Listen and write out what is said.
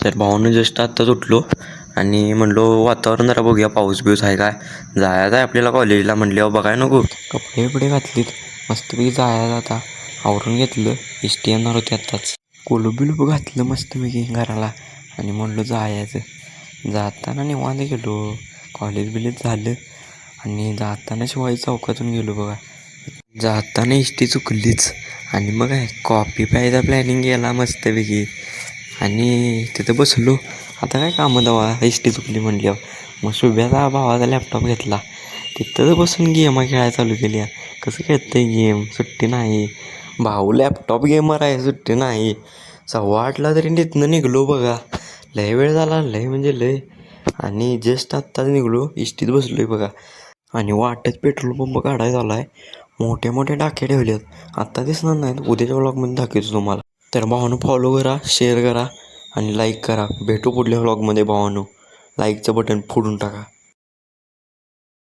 तर भावानं जस्ट आत्ताच उठलो आणि म्हणलो वातावरण जरा बघूया, पाऊस बिऊस आहे काय, जायचं आहे आपल्याला कॉलेजला. म्हणल्यावर बघाय नको. कपडे बिपडे घातलीत, मस्तपैकी जायचं आता. आवरून घेतलं, एस टी येणार होती आत्ताच. कुलूप बिलूप घातलं मस्तपैकी घराला आणि म्हणलो जायचं. जाताना निवांत गेलो, कॉलेज बिलेज झालं आणि जाताना शिवाजी चौकातून गेलो बघा. जाताना एस टी चुकलीच आणि मग काय कॉफी प्यायचा प्लॅनिंग केला मस्तपैकी आणि तिथं बसलो. आता काय कामं दवा, एस टी चुकली म्हणल्यावर मग शुभ्याचा भावाचा लॅपटॉप घेतला, तिथंच बसून गेम खेळायला चालू केली. कसं खेळतंय गेम, सुट्टी नाही. भाऊ लॅपटॉप गेमर आहे, सुट्टी नाही. 8:15 तरी तिथनं निघलो बघा. लय वेळ झाला, लय म्हणजे लय. आणि जस्ट आत्ताच निघलो, इष्टीत बसलोय बघा. आणि वाटत पेट्रोल पंप काढायचा झाला आहे. मोठे मोठे टाके ठेवलेत, आत्ता दिसणार नाहीत, उद्याच्या व्लॉगमध्ये दाखवतो तुम्हाला. तर भावानं फॉलो करा, शेअर करा आणि लाईक करा. भेटू पुढल्या व्लॉगमध्ये भावानो. लाईकचं बटन फोडून टाका.